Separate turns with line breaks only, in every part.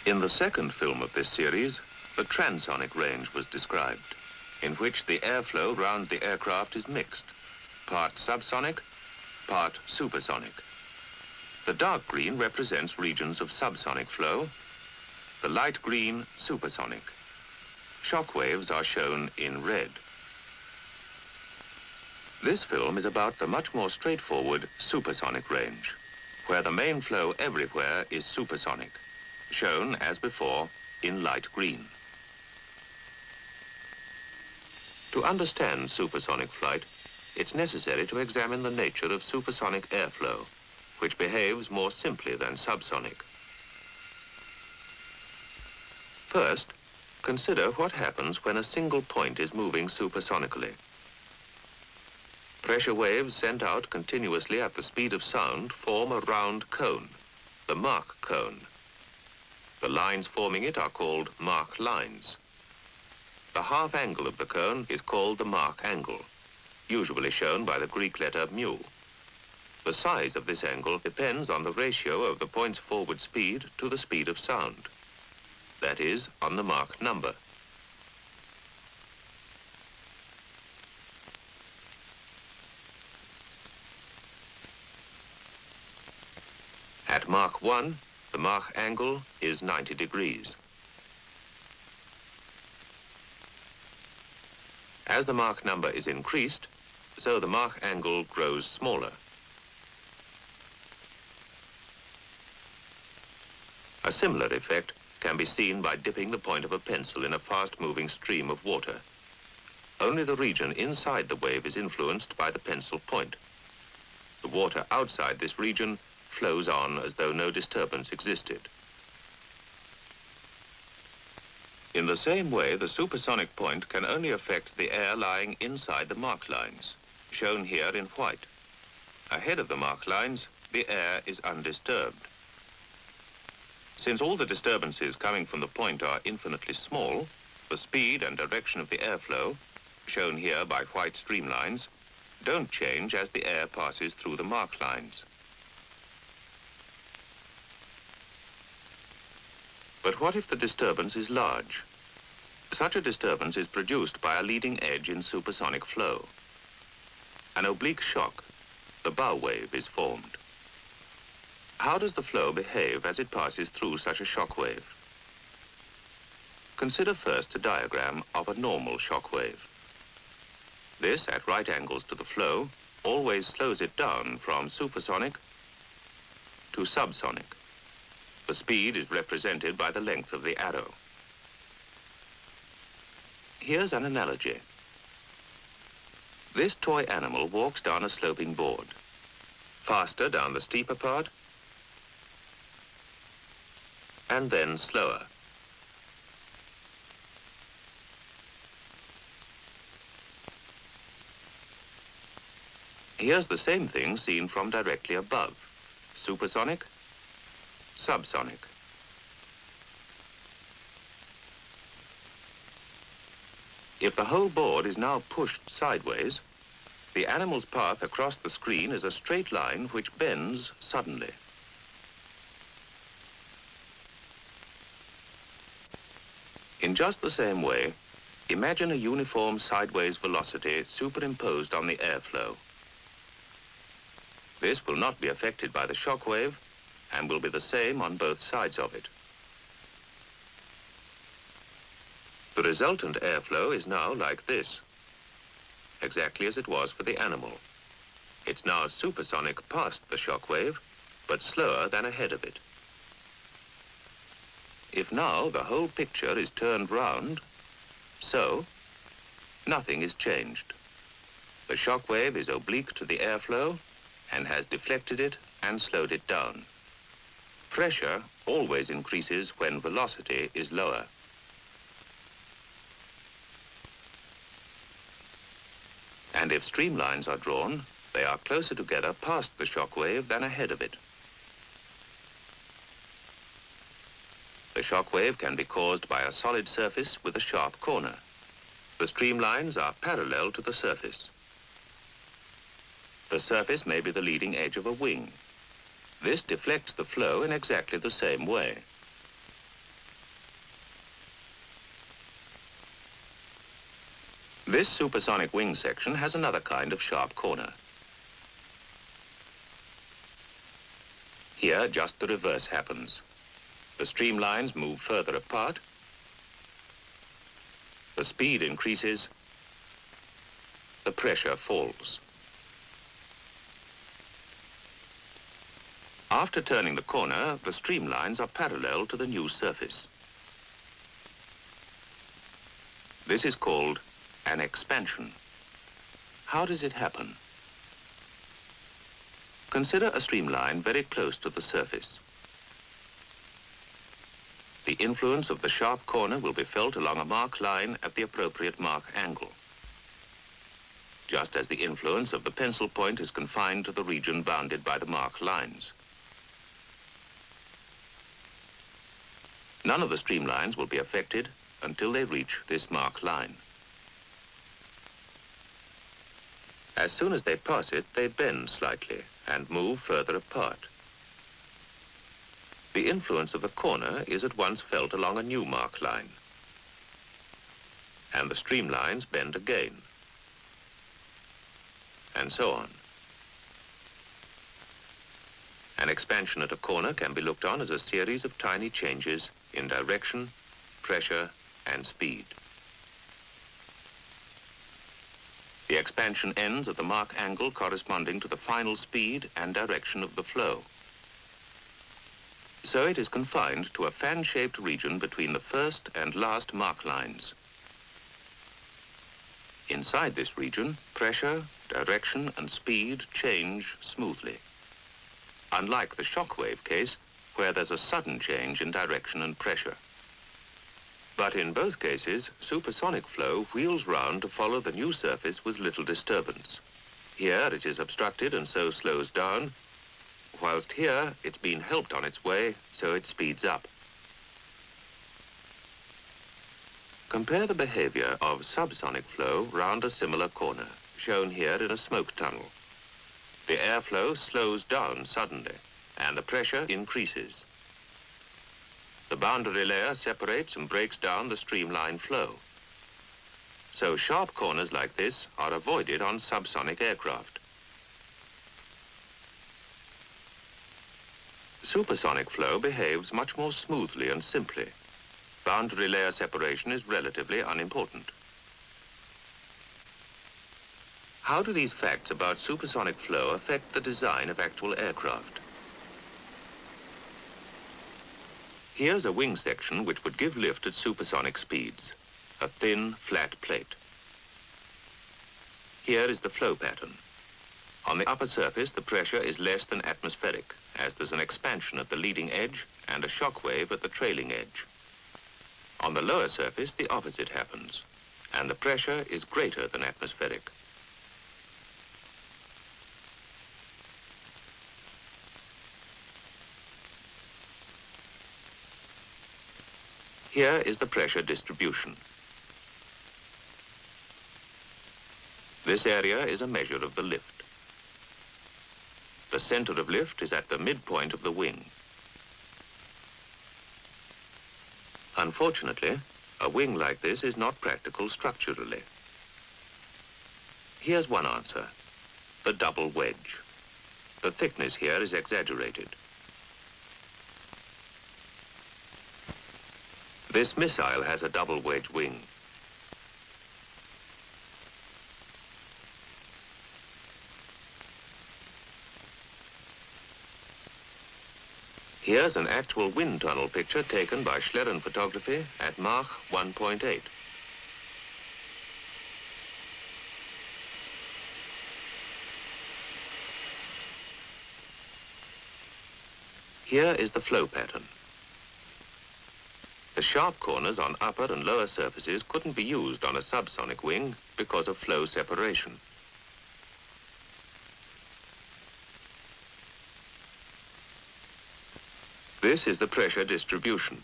In the second film of this series, the transonic range was described, in which the airflow round the aircraft is mixed, part subsonic, part supersonic. The dark green represents regions of subsonic flow, the light green supersonic. Shock waves are shown in red. This film is about the much more straightforward supersonic range, where the main flow everywhere is supersonic, shown as before in light green. To understand supersonic flight, it's necessary to examine the nature of supersonic airflow, which behaves more simply than subsonic. First, consider what happens when a single point is moving supersonically. Pressure waves sent out continuously at the speed of sound form a round cone, the Mach cone. The lines forming it are called Mach lines. The half angle of the cone is called the Mach angle, usually shown by the Greek letter mu. The size of this angle depends on the ratio of the point's forward speed to the speed of sound. That is, on the Mach number. At Mach 1, the Mach angle is 90 degrees. As the Mach number is increased, so the Mach angle grows smaller. A similar effect can be seen by dipping the point of a pencil in a fast-moving stream of water. Only the region inside the wave is influenced by the pencil point. The water outside this region flows on as though no disturbance existed. In the same way, the supersonic point can only affect the air lying inside the Mach lines, shown here in white. Ahead of the Mach lines, the air is undisturbed. Since all the disturbances coming from the point are infinitely small, the speed and direction of the airflow, shown here by white streamlines, don't change as the air passes through the Mach lines. But what if the disturbance is large? Such a disturbance is produced by a leading edge in supersonic flow. An oblique shock, the bow wave, is formed. How does the flow behave as it passes through such a shock wave? Consider first a diagram of a normal shock wave. This, at right angles to the flow, always slows it down from supersonic to subsonic. The speed is represented by the length of the arrow. Here's an analogy. This toy animal walks down a sloping board, faster down the steeper part, and then slower. Here's the same thing seen from directly above. Supersonic, subsonic. If the whole board is now pushed sideways, the animal's path across the screen is a straight line which bends suddenly. In just the same way, imagine a uniform sideways velocity superimposed on the airflow. This will not be affected by the shock wave and will be the same on both sides of it. The resultant airflow is now like this, exactly as it was for the animal. It's now supersonic past the shock wave, but slower than ahead of it. If now the whole picture is turned round, so, nothing is changed. The shock wave is oblique to the airflow and has deflected it and slowed it down. Pressure always increases when velocity is lower. And if streamlines are drawn, they are closer together past the shock wave than ahead of it. The shock wave can be caused by a solid surface with a sharp corner. The streamlines are parallel to the surface. The surface may be the leading edge of a wing. This deflects the flow in exactly the same way. This supersonic wing section has another kind of sharp corner. Here, just the reverse happens. The streamlines move further apart, the speed increases, the pressure falls. After turning the corner, the streamlines are parallel to the new surface. This is called an expansion. How does it happen? Consider a streamline very close to the surface. The influence of the sharp corner will be felt along a mark line at the appropriate mark angle, just as the influence of the pencil point is confined to the region bounded by the mark lines. None of the streamlines will be affected until they reach this mark line. As soon as they pass it, they bend slightly and move further apart. The influence of the corner is at once felt along a new mark line, and the streamlines bend again, and so on. An expansion at a corner can be looked on as a series of tiny changes in direction, pressure, and speed. The expansion ends at the mark angle corresponding to the final speed and direction of the flow. So it is confined to a fan-shaped region between the first and last mark lines. Inside this region, pressure, direction, and speed change smoothly, unlike the shock wave case, where there's a sudden change in direction and pressure. But in both cases, supersonic flow wheels round to follow the new surface with little disturbance. Here it is obstructed and so slows down, whilst here it's been helped on its way, so it speeds up. Compare the behavior of subsonic flow round a similar corner, shown here in a smoke tunnel. The airflow slows down suddenly, and the pressure increases. The boundary layer separates and breaks down the streamline flow. So sharp corners like this are avoided on subsonic aircraft. Supersonic flow behaves much more smoothly and simply. Boundary layer separation is relatively unimportant. How do these facts about supersonic flow affect the design of actual aircraft? Here's a wing section which would give lift at supersonic speeds, a thin, flat plate. Here is the flow pattern. On the upper surface, the pressure is less than atmospheric, as there's an expansion at the leading edge and a shock wave at the trailing edge. On the lower surface, the opposite happens, and the pressure is greater than atmospheric. Here is the pressure distribution. This area is a measure of the lift. The center of lift is at the midpoint of the wing. Unfortunately, a wing like this is not practical structurally. Here's one answer: the double wedge. The thickness here is exaggerated. This missile has a double wedge wing. Here's an actual wind tunnel picture taken by Schlerin Photography at Mach 1.8. Here is the flow pattern. The sharp corners on upper and lower surfaces couldn't be used on a subsonic wing because of flow separation. This is the pressure distribution.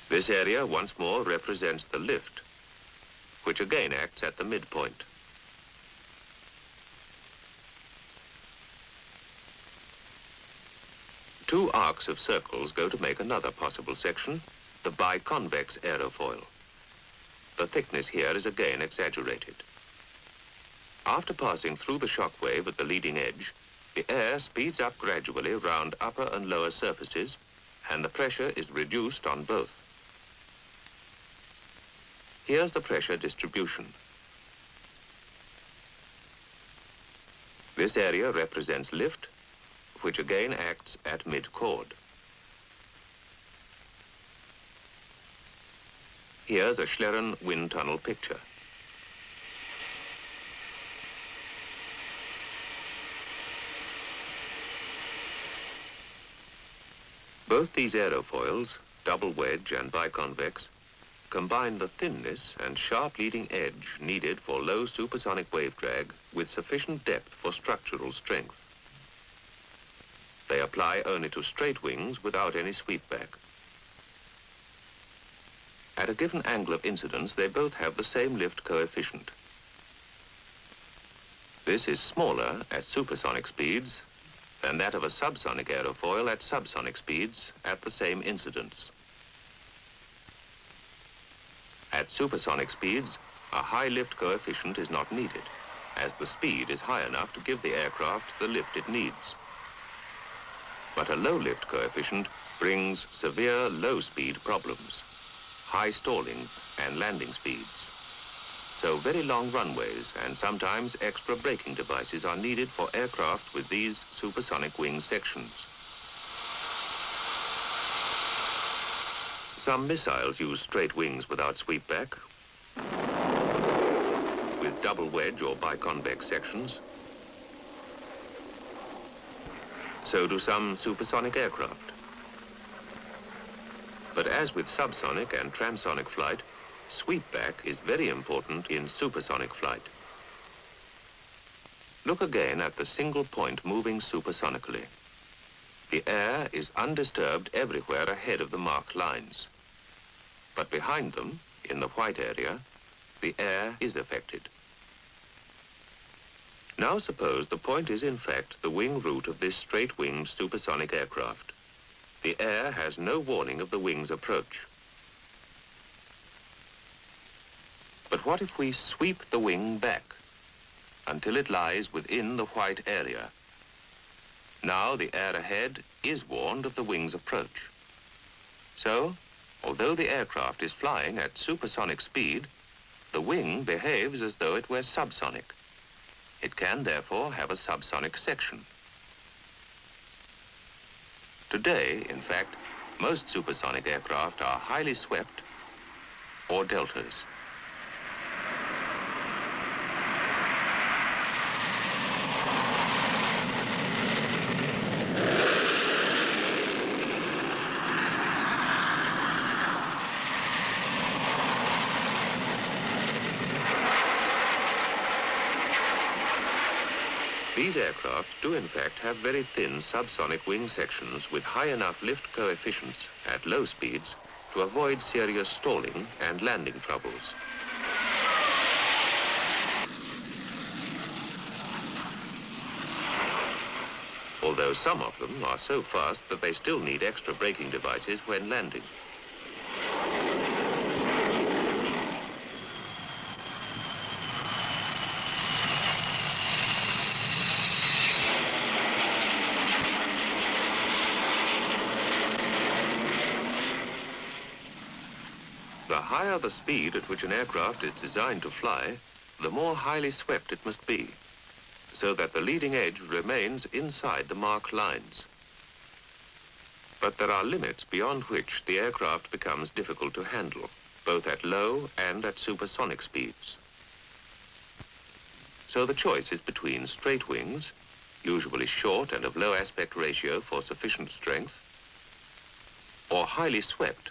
This area once more represents the lift, which again acts at the midpoint. Two arcs of circles go to make another possible section, the biconvex aerofoil. The thickness here is again exaggerated. After passing through the shock wave at the leading edge, the air speeds up gradually round upper and lower surfaces, and the pressure is reduced on both. Here's the pressure distribution. This area represents lift, which again acts at mid-chord. Here's a Schlieren wind tunnel picture. Both these aerofoils, double wedge and biconvex, combine the thinness and sharp leading edge needed for low supersonic wave drag with sufficient depth for structural strength. They apply only to straight wings without any sweepback. At a given angle of incidence, they both have the same lift coefficient. This is smaller at supersonic speeds than that of a subsonic aerofoil at subsonic speeds at the same incidence. At supersonic speeds, a high lift coefficient is not needed, as the speed is high enough to give the aircraft the lift it needs. But a low lift coefficient brings severe low-speed problems, high stalling and landing speeds. So very long runways and sometimes extra braking devices are needed for aircraft with these supersonic wing sections. Some missiles use straight wings without sweepback, with double wedge or biconvex sections. So do some supersonic aircraft. But as with subsonic and transonic flight, sweepback is very important in supersonic flight. Look again at the single point moving supersonically. The air is undisturbed everywhere ahead of the marked lines. But behind them, in the white area, the air is affected. Now suppose the point is in fact the wing route of this straight-winged supersonic aircraft. The air has no warning of the wing's approach. But what if we sweep the wing back until it lies within the white area? Now the air ahead is warned of the wing's approach. So, although the aircraft is flying at supersonic speed, the wing behaves as though it were subsonic. It can therefore have a subsonic section. Today, in fact, most supersonic aircraft are highly swept or deltas. These aircraft do in fact have very thin subsonic wing sections with high enough lift coefficients at low speeds to avoid serious stalling and landing troubles. Although some of them are so fast that they still need extra braking devices when landing. The higher the speed at which an aircraft is designed to fly, the more highly swept it must be, so that the leading edge remains inside the marked lines. But there are limits beyond which the aircraft becomes difficult to handle, both at low and at supersonic speeds. So the choice is between straight wings, usually short and of low aspect ratio for sufficient strength, or highly swept,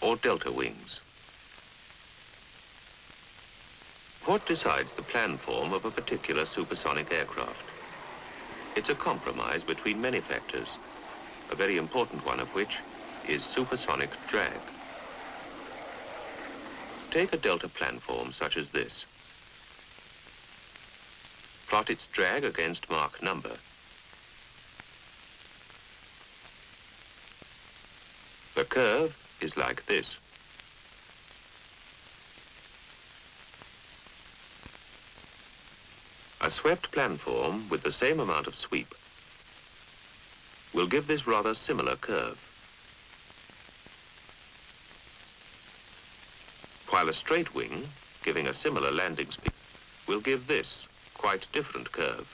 or delta wings. What decides the plan form of a particular supersonic aircraft? It's a compromise between many factors, a very important one of which is supersonic drag. Take a delta planform such as this. Plot its drag against Mach number. The curve is like this. A swept planform with the same amount of sweep will give this rather similar curve, while a straight wing, giving a similar landing speed, will give this quite different curve.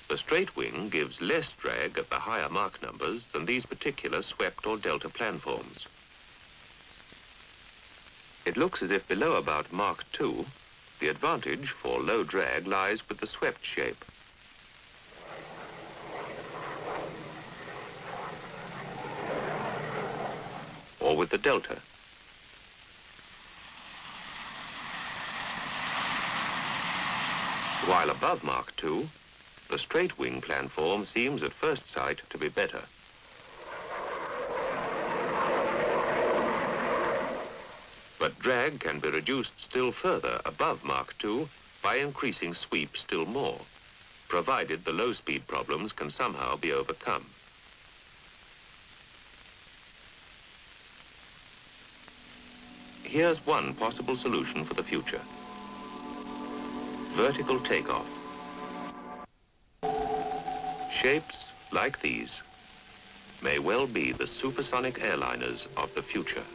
The straight wing gives less drag at the higher Mach numbers than these particular swept or delta planforms. It looks as if below about Mach 2, the advantage for low drag lies with the swept shape. Or with the delta. While above Mach 2, the straight wing planform seems at first sight to be better. But drag can be reduced still further above Mach 2 by increasing sweep still more, provided the low-speed problems can somehow be overcome. Here's one possible solution for the future. Vertical takeoff. Shapes like these may well be the supersonic airliners of the future.